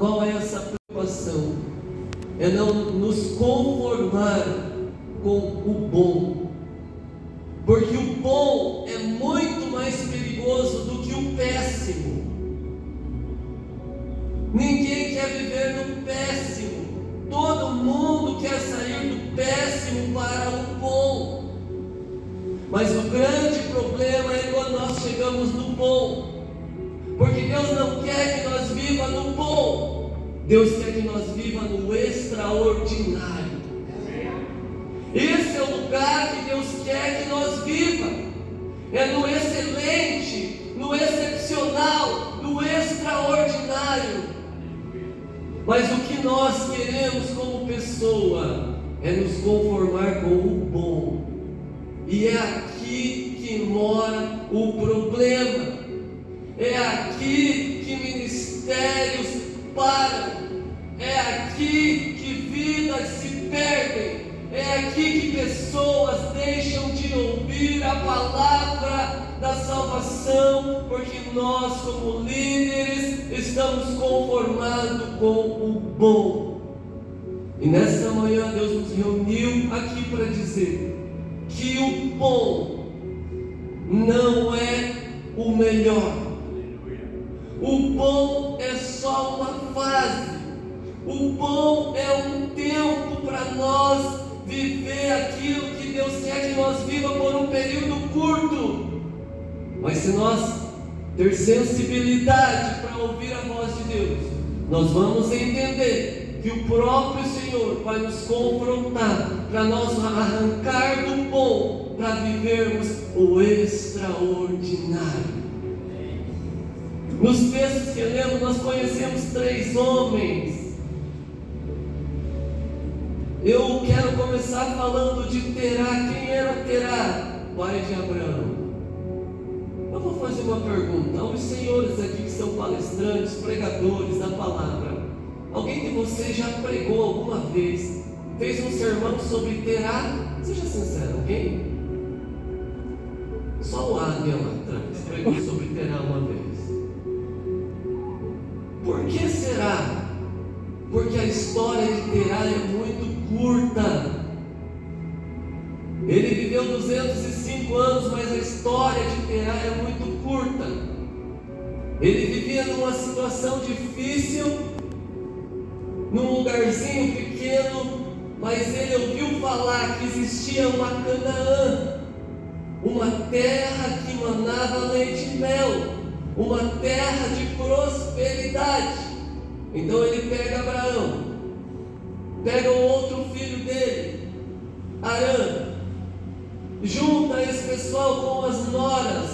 Qual é essa preocupação? É não nos conformar com o bom, porque o bom é muito mais perigoso do que o péssimo. Ninguém quer viver no péssimo, todo mundo quer sair do péssimo para o bom. Mas o grande problema é quando nós chegamos no bom, porque Deus não quer que nós vivamos no bom, Deus quer que nós vivamos no extraordinário. Esse é o lugar que Deus quer que nós vivamos, é no excelente, no excepcional, no extraordinário. Mas o que nós queremos como pessoa é nos conformar com o bom, e é aqui que mora o problema, é aqui que ministérios param, é aqui que vidas se perdem, é aqui que pessoas deixam de ouvir a palavra da salvação, porque nós, como líderes, estamos conformados com o bom. E nesta manhã Deus nos reuniu aqui para dizer que o bom não é o melhor. O bom é só uma fase. O bom é um tempo para nós viver aquilo que Deus quer que nós vivamos por um período curto. Mas se nós ter sensibilidade para ouvir a voz de Deus, nós vamos entender que o próprio Senhor vai nos confrontar para nós arrancar do bom, para vivermos o extraordinário. Nos textos que lemos, nós conhecemos 3 homens. Eu quero começar falando de Terá. Quem era Terá? Pai de Abraão. Eu vou fazer uma pergunta aos senhores aqui que são palestrantes, pregadores da palavra. Alguém de vocês já pregou alguma vez, fez um sermão sobre Terá? Seja sincero, alguém? Só o Adrian lá atrás pregou sobre Terá uma vez. Por que será? Porque a história de Terá é muito curta. Ele viveu 205 anos, mas a história de Terá é muito curta. Ele vivia numa situação difícil, num lugarzinho pequeno, mas ele ouviu falar que existia uma Canaã, uma terra que manava leite e mel, uma terra de prosperidade. Então ele pega Abraão, pega o outro filho dele, Arã, junta esse pessoal com as noras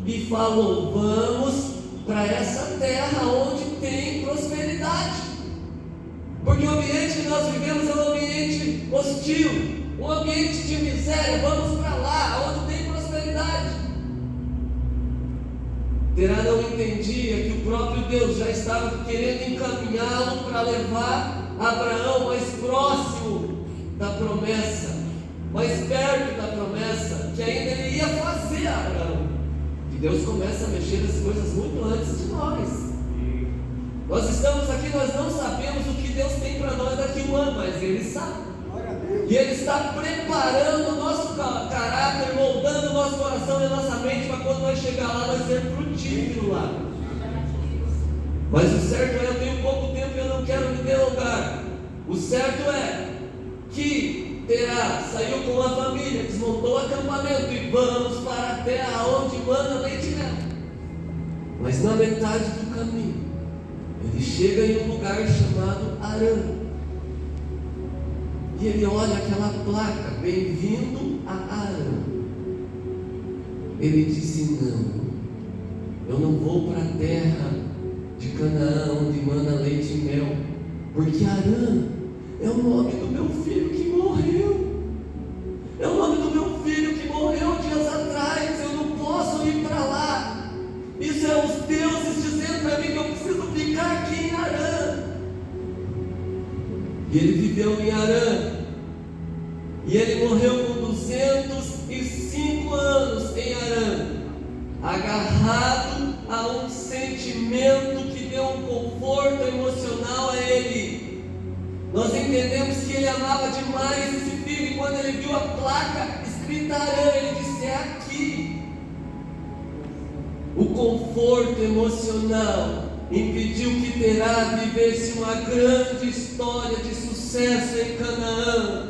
e falou: vamos para essa terra onde tem prosperidade, porque o ambiente que nós vivemos é um ambiente hostil, um ambiente de miséria. Vamos para lá onde tem prosperidade. Terá não entendia que o próprio Deus já estava querendo encaminhá-lo para levar Abraão mais próximo da promessa, mais perto da promessa que ainda ele ia fazer a Abraão. E Deus começa a mexer nas coisas muito antes de nós. Nós estamos aqui, nós não sabemos o que Deus tem para nós daqui a um ano, mas Ele sabe. E Ele está preparando o nosso caráter, moldando o nosso coração e a nossa mente para quando nós chegar lá, nós ser frutífero lá. Mas o certo é, eu tenho pouco tempo e eu não quero me delongar. O certo é que Terá saiu com a família, desmontou o acampamento e vamos para a terra onde manda leite e mel. Mas na metade do caminho, ele chega em um lugar chamado Harã. E ele olha aquela placa: bem-vindo a Harã. Ele disse: não, eu não vou para a terra de Canaã onde manda leite e mel, porque Harã é o nome do meu filho que morreu. É o nome do meu filho que morreu dias atrás. Eu não posso ir para lá. Isso é os deuses dizendo para mim que eu preciso ficar aqui em Harã. E ele viveu em Harã. E ele morreu com 205 anos em Harã, agarrado a um sentimento que deu um conforto emocional Nós entendemos que ele amava demais esse filho, e quando ele viu a placa escrita Arã, ele disse: é aqui. O conforto emocional impediu que Terá vivesse uma grande história de sucesso em Canaã.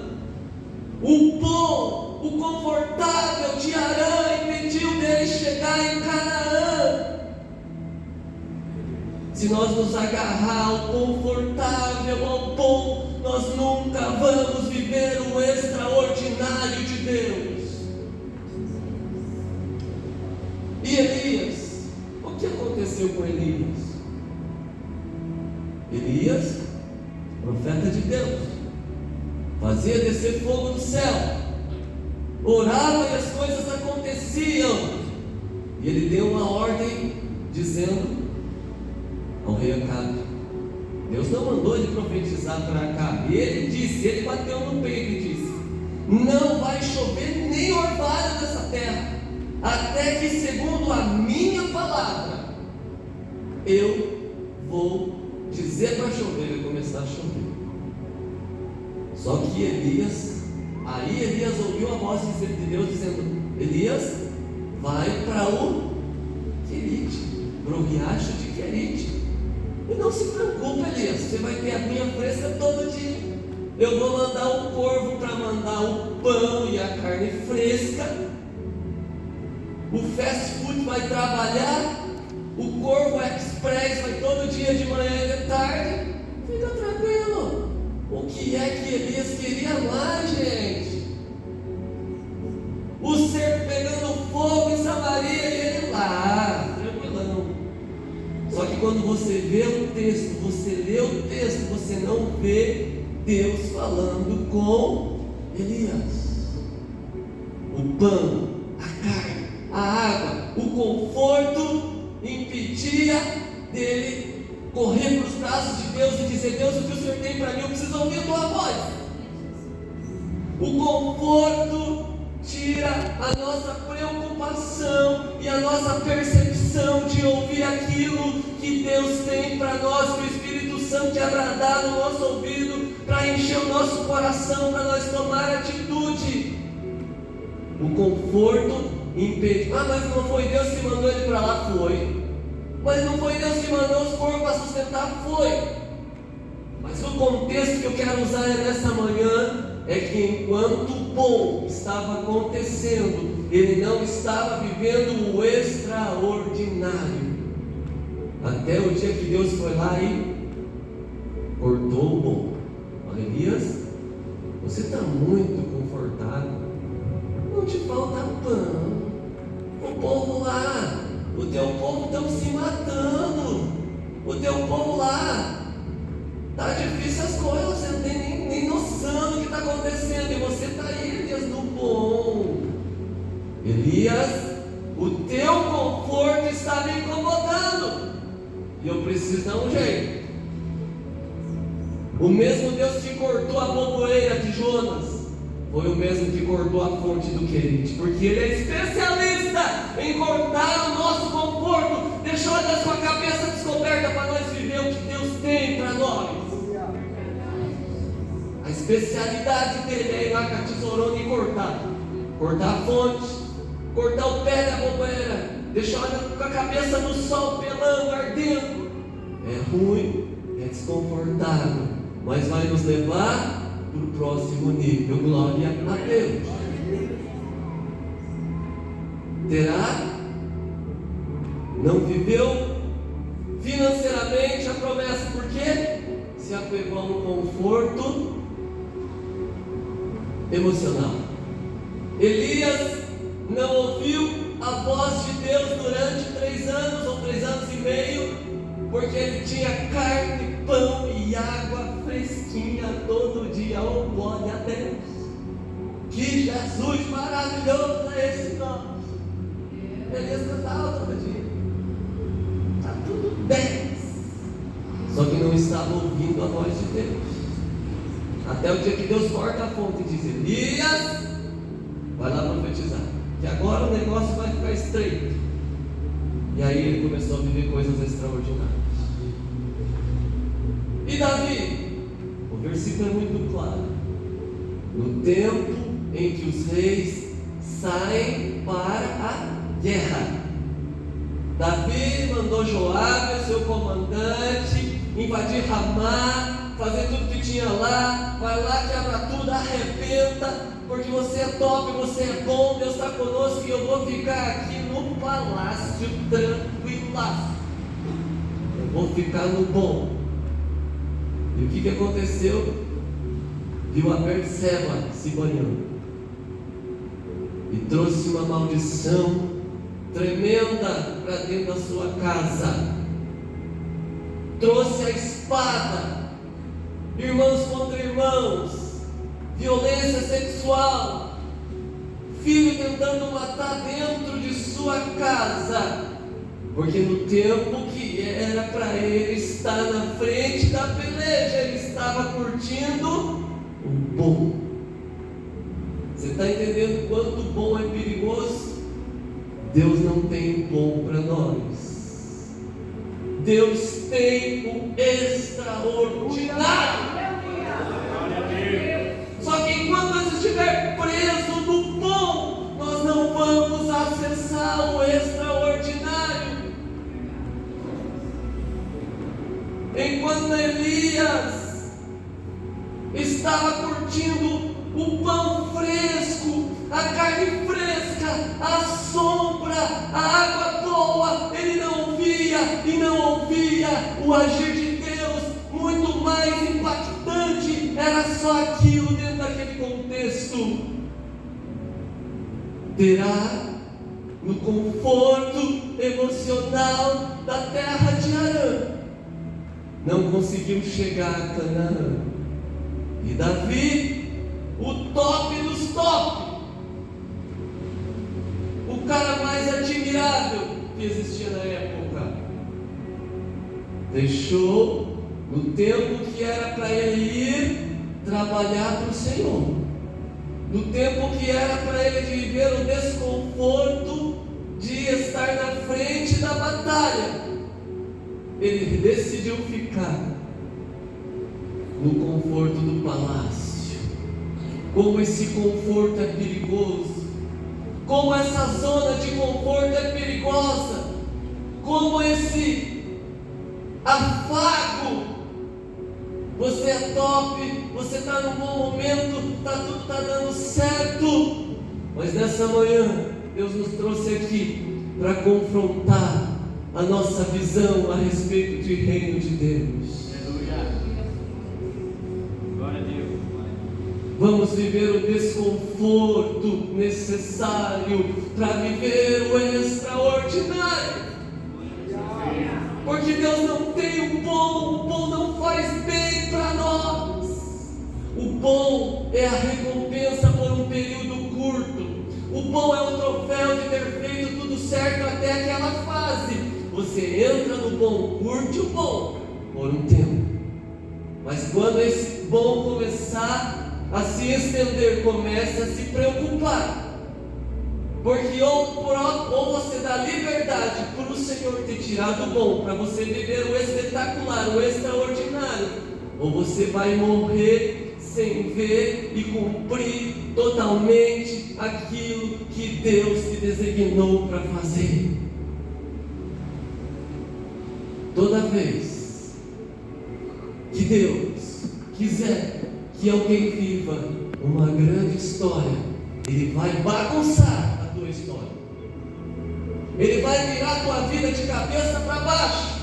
O bom, o confortável de Arã impediu dele chegar em Canaã. Se nós nos agarrar ao confortável, ao bom, nós nunca vamos viver o extraordinário de Deus. E Elias? O que aconteceu com Elias? Elias, profeta de Deus, fazia descer fogo do céu, orava e as coisas aconteciam. E ele deu uma ordem dizendo ao rei Acabe. Deus não mandou ele profetizar para Acabe. Ele disse, ele bateu no peito e disse: não vai chover nem orvalho nessa terra, até que, segundo a minha palavra, eu vou dizer para chover e começar a chover. Só que Elias ouviu a voz de Deus dizendo: Elias, vai para o Querite, para o riacho de Querite. E não se preocupe, Elias, você vai ter aguinha fresca todo dia. Eu vou mandar o corvo para mandar o pão e a carne fresca. O fast food vai trabalhar. O corvo express vai todo dia de manhã e de tarde. Fica tranquilo. O que é que Elias queria mais, gente? O cerco pegando fogo em Samaria e ele lá, tranquilão. Só que quando você vê o texto, você lê o texto, você não vê Deus falando com Elias. O pão, a carne, a água, o conforto impedia dele correr para os braços de Deus e dizer: Deus, o que o Senhor tem para mim? Eu preciso ouvir a tua voz. O conforto tira a nossa preocupação e a nossa percepção de ouvir aquilo que Deus tem para nós, que o Espírito Santo quer agradar no nosso ouvido, para encher o nosso coração, para nós tomar atitude. O conforto impede. Ah, mas não foi Deus que mandou ele para lá? Foi. Mas não foi Deus que mandou os corpos para sustentar? Foi. Mas o contexto que eu quero usar nessa manhã é que enquanto o bom estava acontecendo, ele não estava vivendo o extraordinário. Até o dia que Deus foi lá e cortou o bom. Elias, você está muito confortável, não te falta pão. O povo lá, o teu povo estão se matando. O teu povo lá, está difícil as coisas, você não tem nem noção do que está acontecendo. E você está aí, Elias, no bom. Elias, o teu conforto está me incomodando, e eu preciso dar um jeito. O mesmo Deus que cortou a boboeira de Jonas foi o mesmo que cortou a fonte do Querite, porque Ele é especialista em cortar o nosso conforto, deixar a sua cabeça descoberta para nós viver o que Deus tem para nós. A especialidade dele é ir lá com a tesourona e cortar a fonte, cortar o pé da bobeira, deixar com a cabeça no sol pelando, ardendo. É ruim, é desconfortável, mas vai nos levar para o próximo nível. Glória a Deus. Terá não viveu financeiramente a promessa, porque se apegou a um conforto emocional. Elias não ouviu a voz de Deus durante 3 anos ou 3 anos e meio, porque ele tinha carne, pão e água fresquinha todo dia. Oh, glória a Deus! Que Jesus maravilhoso é esse nome! Elias cantava todo dia. Está tudo bem. Só que não estava ouvindo a voz de Deus. Até o dia que Deus corta a fonte e diz: Elias, vai lá profetizar, que agora o negócio vai ficar estreito. E aí ele começou a viver coisas extraordinárias. E Davi, o versículo é muito claro. No tempo em que os reis saem para a guerra, Davi mandou Joabe, seu comandante, invadir Ramá, fazer tudo que tinha lá. Vai lá, quebra tudo, arrebenta, porque você é top, você é bom, Deus está conosco e eu vou ficar aqui no palácio tranquilaço. Eu vou ficar no bom. E o que aconteceu? Viu a Berseba se banhando e trouxe uma maldição tremenda para dentro da sua casa. Trouxe a espada, irmãos contra irmãos, violência sexual, filho tentando matar dentro de sua casa, porque no tempo que era para ele estar na frente da peleja, ele estava curtindo o bom. Você está entendendo quanto o bom é perigoso? Deus não tem bom para nós. Deus tem o extraordinário. Só que enquanto nós estiver presos no bom, nós não vamos acessar o extraordinário. Enquanto Elias estava curtindo o pão fresco, a carne fresca, a sombra, a água boa, ele não via e não ouvia o agir de Deus. Muito mais impactante era só aquilo dentro daquele contexto. Terá no conforto emocional da terra de Arã, não conseguiu chegar a Canaã. E Davi, o top dos top, o cara mais admirável que existia na época, deixou no tempo que era para ele ir trabalhar para o Senhor, no tempo que era para ele viver o desconforto de estar na frente da batalha, ele decidiu ficar no conforto do palácio. Como esse conforto é perigoso, como essa zona de conforto é perigosa, como esse afago. Você é top, você está num bom momento, tudo está dando certo, mas nessa manhã Deus nos trouxe aqui para confrontar a nossa visão a respeito de reino de Deus. Vamos viver o desconforto necessário para viver o extraordinário. Porque Deus não tem o bom não faz bem para nós. O bom é a recompensa por um período curto. O bom é o troféu de ter feito tudo certo até aquela fase. Você entra no bom, curte o bom por um tempo. Mas quando esse bom começar a se estender, começa a se preocupar, porque ou você dá liberdade para o Senhor ter tirado o bom, para você viver o espetacular, o extraordinário, ou você vai morrer sem ver e cumprir totalmente aquilo que Deus te designou para fazer. Toda vez que Deus quiser que alguém viva uma grande história, Ele vai bagunçar a tua história, Ele vai virar a tua vida de cabeça para baixo.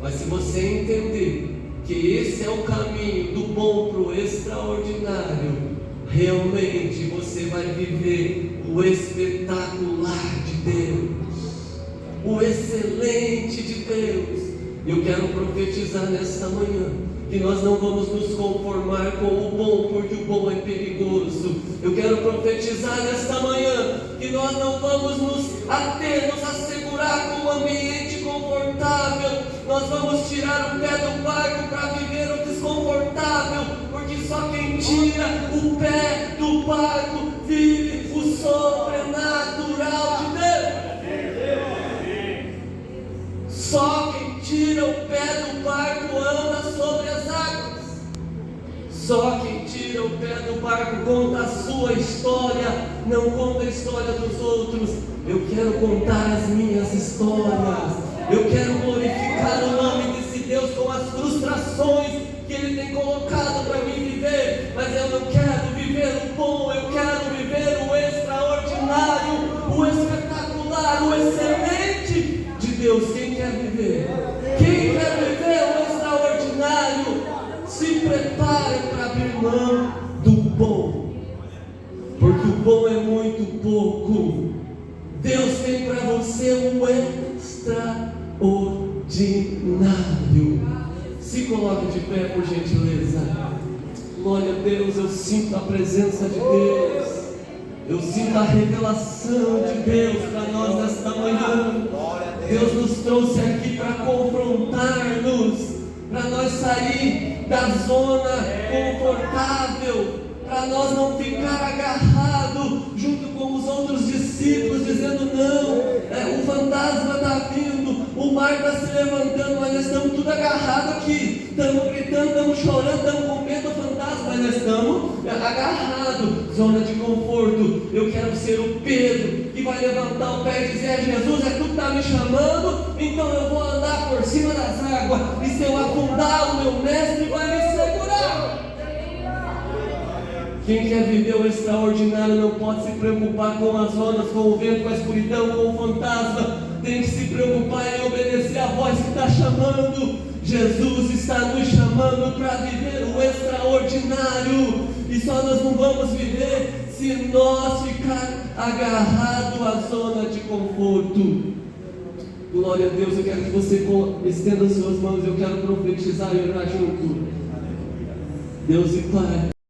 Mas se você entender que esse é o caminho do bom para o extraordinário, realmente você vai viver o espetacular de Deus, o excelente de Deus. Eu quero profetizar nesta manhã que nós não vamos nos conformar com o bom, porque o bom é perigoso. Eu quero profetizar nesta manhã que nós não vamos nos assegurar com um ambiente confortável. Nós vamos tirar o pé do barco para viver o desconfortável, porque só quem tira o pé do barco vive o sobrenatural de Deus. Só quem tira o pé do barco anda sobre as águas. Só quem tira o pé do barco conta a sua história, não conta a história dos outros. Eu quero contar as minhas histórias. Eu quero glorificar o nome desse Deus com as frustrações que Ele tem colocado para mim viver. Mas eu não quero viver o bom, eu quero viver o extraordinário, o espetacular, o excelente de Deus. Quem quer viver? Quem quer viver o extraordinário? Se prepare para abrir mão do bom, porque o bom é muito pouco. Deus tem para você um extraordinário. Se coloque de pé, por gentileza. Glória a Deus, eu sinto a presença de Deus. Eu sinto a revelação de Deus para nós nesta manhã. Deus nos trouxe aqui para confrontar-nos, para nós sair da zona confortável, para nós não ficar agarrado junto com os outros discípulos, dizendo não, o fantasma está vindo, o mar está se levantando, mas nós estamos tudo agarrados aqui, estamos gritando, estamos chorando, estamos com medo do fantasma, mas nós estamos agarrados, zona de conforto. Eu quero ser o Pedro que vai levantar o pé e dizer: Jesus, é tu que está me chamando, então eu vou andar por cima das águas, e se eu afundar, o meu mestre vai me segurar. Quem quer viver o extraordinário não pode se preocupar com as ondas, com o vento, com a escuridão, com o fantasma. Tem que se preocupar em obedecer a voz que está chamando. Jesus está nos chamando para viver o extraordinário, e só nós não vamos viver se nós ficar agarrado à zona de conforto. Glória a Deus. Eu quero que você estenda as suas mãos. Eu quero profetizar e orar junto. Deus e Pai,